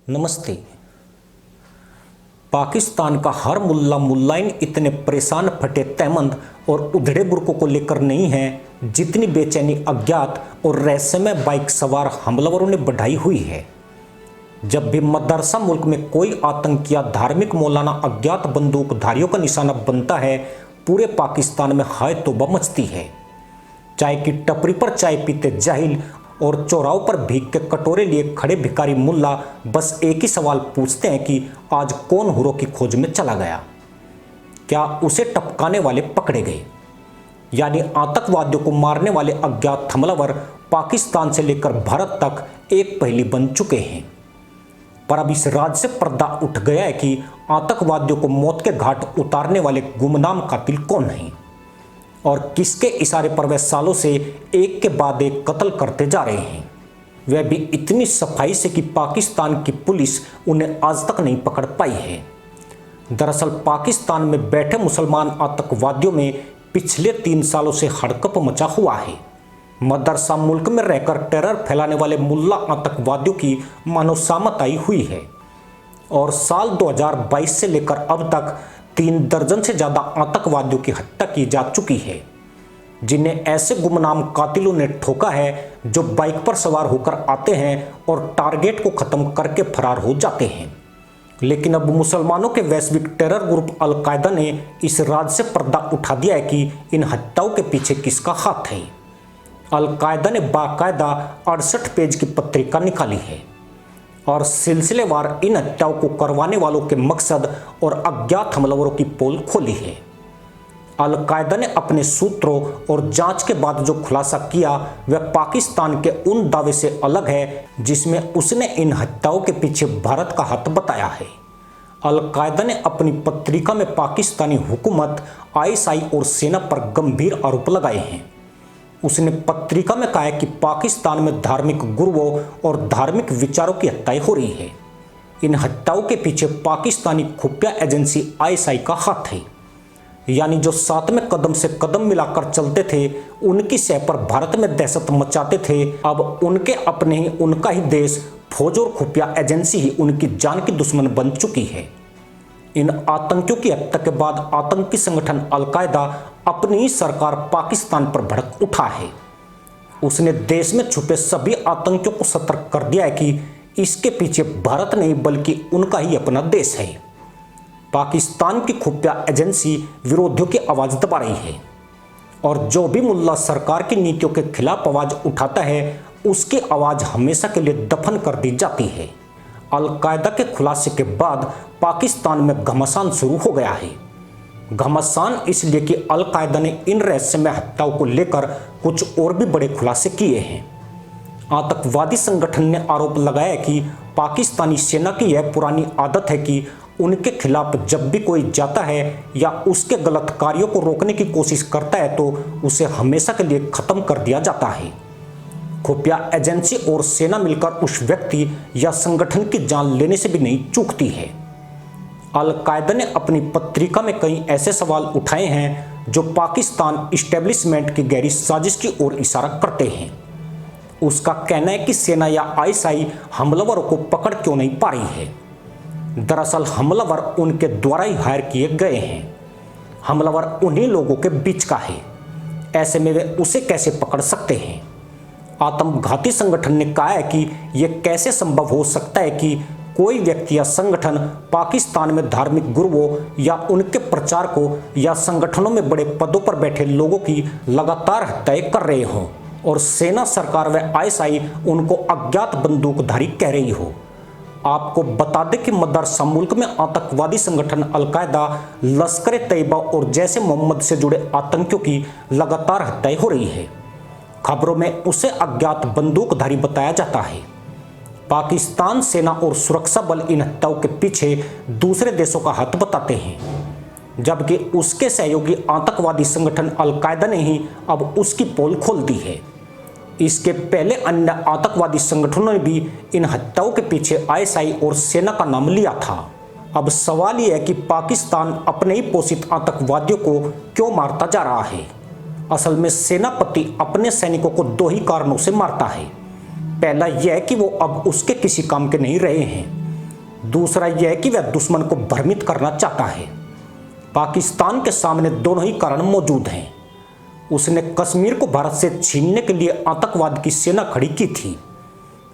नमस्ते। पाकिस्तान का हर मुल्ला मुल्लाइन इतने परेशान, फटे तहमंद और उधड़े बुरकों को लेकर नहीं है जितनी बेचैनी अज्ञात और रहस्यमय बाइक सवार हमलावरों ने बढ़ाई हुई है। जब भी मदरसा मुल्क में कोई आतंक या धार्मिक मौलाना अज्ञात बंदूकधारियों का निशाना बनता है, पूरे पाकिस्तान में हाय तौबा मचती है। चाय की टपरी पर चाय पीते जाहिल और चौराहों पर भीख के कटोरे लिए खड़े भिखारी मुल्ला बस एक ही सवाल पूछते हैं कि आज कौन हुरों की खोज में चला गया। क्या उसे टपकाने वाले पकड़े गए? यानी आतंकवादियों को मारने वाले अज्ञात हमलावर पाकिस्तान से लेकर भारत तक एक पहेली बन चुके हैं। पर अब इस राज से पर्दा उठ गया है कि आतंकवादियों को मौत के घाट उतारने वाले गुमनाम कातिल कौन हैं और किसके इशारे पर वे सालों से एक के बाद एक कत्ल करते जा रहे हैं, वह भी इतनी सफाई से कि पाकिस्तान की पुलिस उन्हें आज तक नहीं पकड़ पाई है। दरअसल पाकिस्तान में बैठे मुसलमान आतंकवादियों में पिछले 3 सालों से हड़कंप मचा हुआ है। मदरसा मुल्क में रहकर टेरर फैलाने वाले मुल्ला आतंकवादियों की मानो सामत हुई है और साल 2022 से लेकर अब तक 3 दर्जन से ज़्यादा आतंकवादियों की हत्या की जा चुकी है, जिन्हें ऐसे गुमनाम कातिलों ने ठोका है जो बाइक पर सवार होकर आते हैं और टारगेट को ख़त्म करके फरार हो जाते हैं। लेकिन अब मुसलमानों के वैश्विक टेरर ग्रुप अल-कायदा ने इस राज से पर्दा उठा दिया है कि इन हत्याओं के पीछे किसका हाथ है। अल-कायदा ने बाकायदा 68 पेज की पत्रिका निकाली है और सिलसिलेवार इन हत्याओं को करवाने वालों के मकसद और अज्ञात हमलावरों की पोल खोली है। अल-कायदा ने अपने सूत्रों और जांच के बाद जो खुलासा किया वह पाकिस्तान के उन दावे से अलग है जिसमें उसने इन हत्याओं के पीछे भारत का हाथ बताया है। अल-कायदा ने अपनी पत्रिका में पाकिस्तानी हुकूमत, आईएसआई और सेना पर गंभीर आरोप लगाए हैं। उसने पत्रिका में कहा है कि पाकिस्तान में धार्मिक गुरुओं और धार्मिक विचारों की हत्याएं हो रही है। इन हत्याओं के पीछे पाकिस्तानी खुफिया एजेंसी आईएसआई का हाथ है। यानी जो साथ में कदम से कदम मिलाकर चलते थे, उनकी सह पर भारत में दहशत मचाते थे, अब उनके अपने ही उनका ही देश, फौज और खुफिया एजेंसी ही उनकी जान की दुश्मन बन चुकी है। इन आतंकियों की हत्या के बाद आतंकी संगठन अल-कायदा अपनी ही सरकार पाकिस्तान पर भड़क उठा है। उसने देश में छुपे सभी आतंकियों को सतर्क कर दिया है कि इसके पीछे भारत नहीं बल्कि उनका ही अपना देश है। पाकिस्तान की खुफिया एजेंसी विरोधियों की आवाज़ दबा रही है और जो भी मुल्ला सरकार की नीतियों के खिलाफ आवाज़ उठाता है उसकी आवाज़ हमेशा के लिए दफन कर दी जाती है। अल-कायदा के खुलासे के बाद पाकिस्तान में घमासान शुरू हो गया है। घमासान इसलिए कि अल-कायदा ने इन रहस्यमय हत्याओं को लेकर कुछ और भी बड़े खुलासे किए हैं। आतंकवादी संगठन ने आरोप लगाया कि पाकिस्तानी सेना की यह पुरानी आदत है कि उनके खिलाफ जब भी कोई जाता है या उसके गलत कार्यों को रोकने की कोशिश करता है तो उसे हमेशा के लिए ख़त्म कर दिया जाता है। खुफिया एजेंसी और सेना मिलकर उस व्यक्ति या संगठन की जान लेने से भी नहीं चूकती है। अल-कायदा ने अपनी पत्रिका में कई ऐसे सवाल उठाए हैं जो पाकिस्तान इस्टेब्लिशमेंट की गहरी साजिश की ओर इशारा करते हैं। उसका कहना है कि सेना या आईएसआई हमलावरों को पकड़ क्यों नहीं पा रही है। दरअसल हमलावर उनके द्वारा ही हायर किए गए हैं। हमलावर उन्हीं लोगों के बीच का है, ऐसे में वे उसे कैसे पकड़ सकते हैं। आत्मघाती संगठन ने कहा है कि यह कैसे संभव हो सकता है कि कोई व्यक्ति या संगठन पाकिस्तान में धार्मिक गुरुओं या उनके प्रचारकों या संगठनों में बड़े पदों पर बैठे लोगों की लगातार हत्याएं कर रहे हों और सेना, सरकार व आईएसआई उनको अज्ञात बंदूकधारी कह रही हो। आपको बता दें कि मदरसा मुल्क में आतंकवादी संगठन अल-कायदा, लश्कर-ए-तैयबा और जैसे मोहम्मद से जुड़े आतंकियों की लगातार हत्याएं हो रही है। खबरों में उसे अज्ञात बंदूकधारी बताया जाता है। पाकिस्तान सेना और सुरक्षा बल इन हत्याओं के पीछे दूसरे देशों का हाथ बताते हैं, जबकि उसके सहयोगी आतंकवादी संगठन अल-कायदा ने ही अब उसकी पोल खोल दी है। इसके पहले अन्य आतंकवादी संगठनों ने भी इन हत्याओं के पीछे आईएसआई और सेना का नाम लिया था। अब सवाल यह है कि पाकिस्तान अपने ही पोषित आतंकवादियों को क्यों मारता जा रहा है। असल में सेनापति अपने सैनिकों को 2 ही कारणों से मारता है। पहला यह कि वो अब उसके किसी काम के नहीं रहे हैं दूसरा यह है कि वह दुश्मन को भ्रमित करना चाहता है। पाकिस्तान के सामने दोनों ही कारण मौजूद हैं। उसने कश्मीर को भारत से छीनने के लिए आतंकवाद की सेना खड़ी की थी,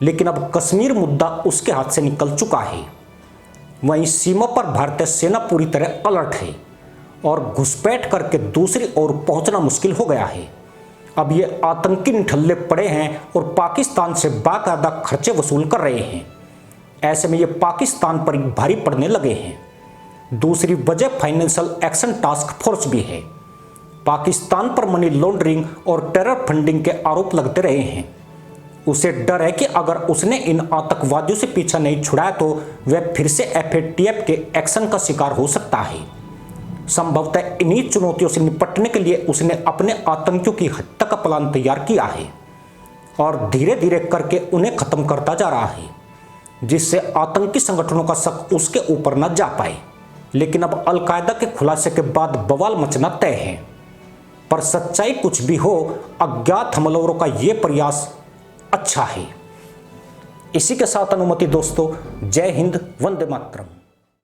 लेकिन अब कश्मीर मुद्दा उसके हाथ से निकल चुका है। वहीं सीमा पर भारतीय सेना पूरी तरह अलर्ट है और घुसपैठ करके दूसरी ओर पहुंचना मुश्किल हो गया है। अब ये आतंकी निठल्ले पड़े हैं और पाकिस्तान से बाकायदा खर्चे वसूल कर रहे हैं। ऐसे में ये पाकिस्तान पर भारी पड़ने लगे हैं। दूसरी वजह फाइनेंशियल एक्शन टास्क फोर्स भी है। पाकिस्तान पर मनी लॉन्ड्रिंग और टेरर फंडिंग के आरोप लगते रहे हैं। उसे डर है कि अगर उसने इन आतंकवादियों से पीछा नहीं छुड़ाया तो वह फिर से FATF के एक्शन का शिकार हो सकता है। संभवतः इन्हीं चुनौतियों से निपटने के लिए उसने अपने आतंकियों की हत्या का प्लान तैयार किया है और धीरे धीरे करके उन्हें खत्म करता जा रहा है, जिससे आतंकी संगठनों का शक उसके ऊपर न जा पाए। लेकिन अब अलकायदा के खुलासे के बाद बवाल मचना तय है। पर सच्चाई कुछ भी हो, अज्ञात हमलावरों का यह प्रयास अच्छा है। इसी के साथ अनुमति दोस्तों, जय हिंद, वंदे मातरम।